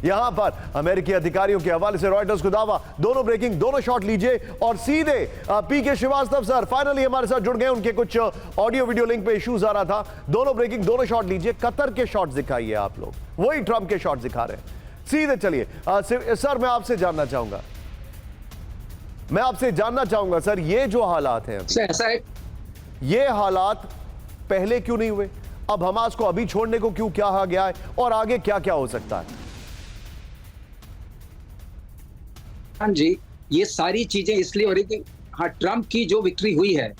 यहां पर अमेरिकी अधिकारियों के हवाले से रॉयटर्स को दावा, दोनों ब्रेकिंग, दोनों शॉट लीजिए और सीधे पीके श्रीवास्तव सर फाइनली हमारे साथ जुड़ गए। उनके कुछ ऑडियो वीडियो लिंक पे इश्यूज आ रहा था। दोनों ब्रेकिंग, दोनों शॉट लीजिए। कतर के शॉट दिखाइए आप लोग, वही ट्रंप के शॉट दिखा रहे हैं। सीधे चलिए सर, मैं आपसे जानना चाहूंगा सर, ये जो हालात हैं ऐसा है, ये हालात पहले क्यों नहीं हुए? अब हमास को अभी छोड़ने को क्यों कहा गया है और आगे क्या क्या हो सकता है? हाँ जी, ये सारी चीजें इसलिए हो रही कि हाँ, ट्रंप की जो विक्ट्री हुई है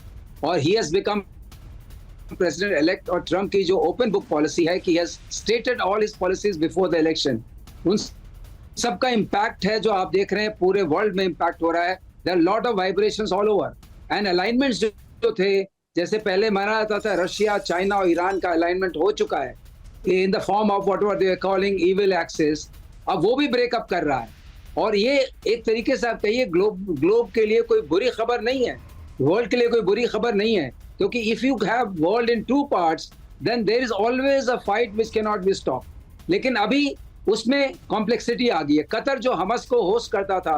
और he has become president elect, और ट्रंप की जो ओपन बुक पॉलिसी है कि has stated all his policies before the election, उन सबका इंपैक्ट है जो आप देख रहे हैं पूरे वर्ल्ड में इंपैक्ट हो रहा है। There are lot of vibrations all over and alignments जो थे, जैसे पहले माना जाता था रशिया, चाइना और ईरान का अलाइनमेंट हो चुका है in the form of whatever they are calling evil axis, अब वो भी ब्रेकअप कर रहा है। और ये एक तरीके से आप कहिए ग्लोब के लिए कोई बुरी खबर नहीं है, वर्ल्ड के लिए कोई बुरी खबर नहीं है, क्योंकि if you have world in two parts then there is always a fight which can not be stop. लेकिन अभी उसमें कॉम्प्लेक्सिटी आ गई है। कतर जो हमस को होस्ट करता था,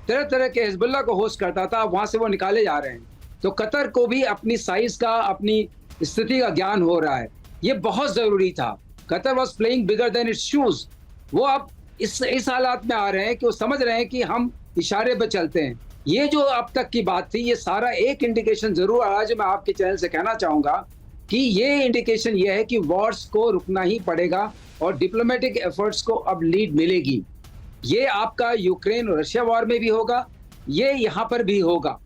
तरह तरह के हिजबुल्लाह को होस्ट करता था, वहां से वो निकाले जा रहे हैं। तो कतर को भी अपनी साइज का, अपनी स्थिति का ज्ञान हो रहा है। ये बहुत जरूरी था। Qatar was playing bigger than it's shoes. वो अब इस हालात में आ रहे हैं कि वो समझ रहे हैं कि हम इशारे पे चलते हैं। ये जो अब तक की बात थी, ये सारा एक इंडिकेशन जरूर आ रहा है जो मैं आपके चैनल से कहना चाहूंगा कि ये इंडिकेशन ये है कि वॉर्स को रुकना ही पड़ेगा और डिप्लोमेटिक एफर्ट्स को अब लीड मिलेगी। ये आपका यूक्रेन और रशिया वॉर में भी होगा, ये यहाँ पर भी होगा।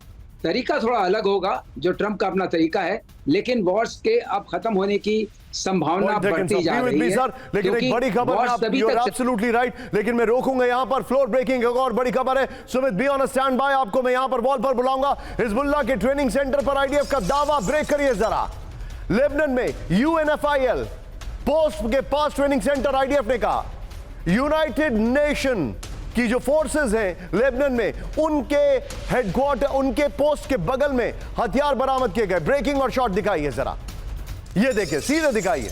तरीका थोड़ा अलग होगा, जो ट्रंप का अपना तरीका है, लेकिन वॉर्स के अब खत्म होने की संभावना बढ़ती जा रही है। लेकिन एक बड़ी खबर, यू आर एब्सोल्युटली राइट, लेकिन मैं रोकूंगा यहाँ पर। फ्लोर ब्रेकिंग एक और बड़ी खबर है। Sumit, be on stand by, आपको मैं यहाँ पर वॉल पर बुलाऊंगा। हिजबुल्लाह के ट्रेनिंग सेंटर पर आईडीएफ का दावा, ब्रेक करिए जरा। लेबनान में यूएनएफआईएल पोस्ट के पास ट्रेनिंग सेंटर, आईडीएफ ने कहा यूनाइटेड नेशन की जो फोर्सेस हैं लेबनान में, उनके हेडक्वार्टर, उनके पोस्ट के बगल में हथियार बरामद किए गए। ब्रेकिंग और शॉट दिखाइए जरा, ये देखिए, सीधे दिखाइए।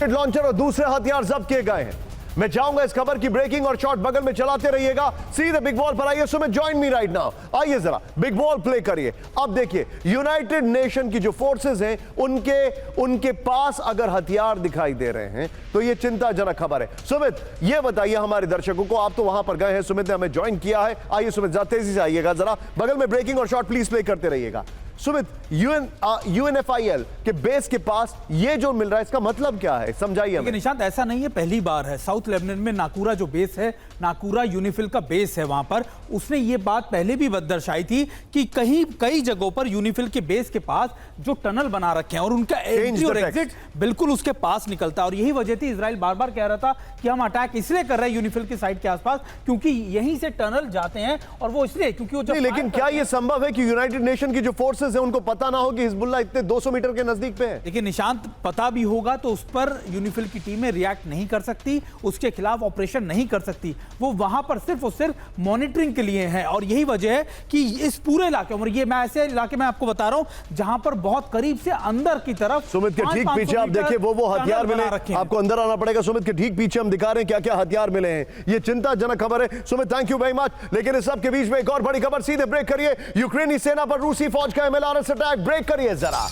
लॉन्चर और दूसरे हथियार जब्त किए गए हैं। मैं चाहूंगा इस खबर की ब्रेकिंग और शॉट बगल में चलाते रहिएगा। सीधे बिग बॉल पर आइए। Sumit, join me right now. आइए जरा बिग बॉल प्ले करिए। अब देखिए, यूनाइटेड नेशन की जो फोर्सेस हैं, उनके पास अगर हथियार दिखाई दे रहे हैं तो यह चिंताजनक खबर है। सुमित, यह बताइए हमारे दर्शकों को, आप तो वहां पर गए हैं, सुमित ने हमें ज्वाइन किया है। आइए सुमित, जरा तेजी से आइएगा, जरा बगल में ब्रेकिंग और शॉट प्लीज प्ले करते रहिएगा। सुमित, यूएनएफआईएल के बेस के पास ये जो मिल रहा है, इसका मतलब क्या है, समझाइए हमें। निशांत, ऐसा नहीं है, पहली बार है। साउथ लेबनान में नाकूरा जो बेस है, नाकूरा यूनिफिल का बेस है, वहां पर उसने ये बात पहले भी दर्शाई थी कि कई जगहों पर यूनिफिल के बेस के पास जो टनल बना रखे हैं और उनका एंट्री और एग्जिट बिल्कुल उसके पास निकलता है। और यही वजह थी, इजराइल बार बार कह रहा था कि हम अटैक इसलिए कर रहे हैं यूनिफिल के साइड के आसपास क्योंकि यहीं से टनल जाते हैं, और वो इसलिए क्योंकि वो लेकिन क्या यह संभव है कि यूनाइटेड नेशन की जो फोर्सेस है उनको पता ना हो कि हिजबुल्लाह इतने 200 मीटर के नजदीक पे है? देखिए निशांत, पता भी होगा तो उस पर यूनिफिल की टीमें रिएक्ट नहीं कर सकती, उसके खिलाफ ऑपरेशन नहीं कर सकती। वो वहां पर सिर्फ और सिर्फ मॉनिटरिंग के लिए है। और यही वजह है कि इस पूरे इलाके में, ये मैं ऐसे इलाके में आपको बता रहा हूं जहां पर बहुत करीब से अंदर की तरफ, सुमित के ठीक पीछे आप देखिए वो हथियार मिले। आपको अंदर आना पड़ेगा। सुमित के ठीक पीछे हम दिखा रहे हैं क्या क्या हथियार मिले हैं। ये चिंताजनक खबर है। Sumit, thank you very much. लेकिन इस सब के बीच में एक और बड़ी खबर, सीधे ब्रेक करिए। यूक्रेनी सेना पर रूसी फौज का एमएलआरएस अटैक, ब्रेक करिए जरा।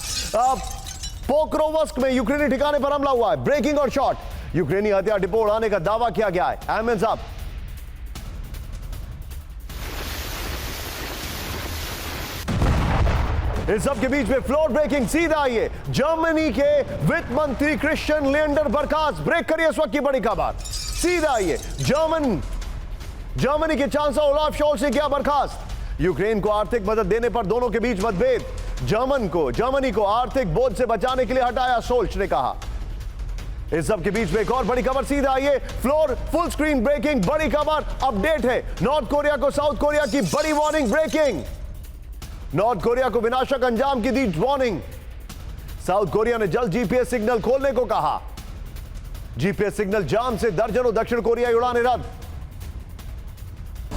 पोक्रोवस्क में यूक्रेनी ठिकाने पर हमला हुआ है। ब्रेकिंग और शॉट। यूक्रेनी हथियार डिपो उड़ाने का दावा किया गया है। अहमद साहब, इस सब के बीच में फ्लोर ब्रेकिंग, सीधा आइए। जर्मनी के वित्त मंत्री क्रिश्चियन लिएंडर बर्खास्त, ब्रेक करिए इस वक्त की बड़ी खबर। सीधा आइए। जर्मनी के चांसलर ओलाफ शोल्ज ने किया बर्खास्त। यूक्रेन को आर्थिक मदद देने पर दोनों के बीच मतभेद। जर्मनी को आर्थिक बोझ से बचाने के लिए हटाया, शोल्ज ने कहा। इस सब के बीच में एक और बड़ी खबर, सीधा आइए। फ्लोर फुल स्क्रीन ब्रेकिंग, बड़ी खबर अपडेट है। नॉर्थ कोरिया को साउथ कोरिया की बड़ी वार्निंग, ब्रेकिंग। नॉर्थ कोरिया को विनाशक अंजाम की दी वार्निंग। साउथ कोरिया ने जल्द जीपीएस सिग्नल खोलने को कहा। जीपीएस सिग्नल जाम से दर्जनों दक्षिण कोरियाई उड़ानें रद्द।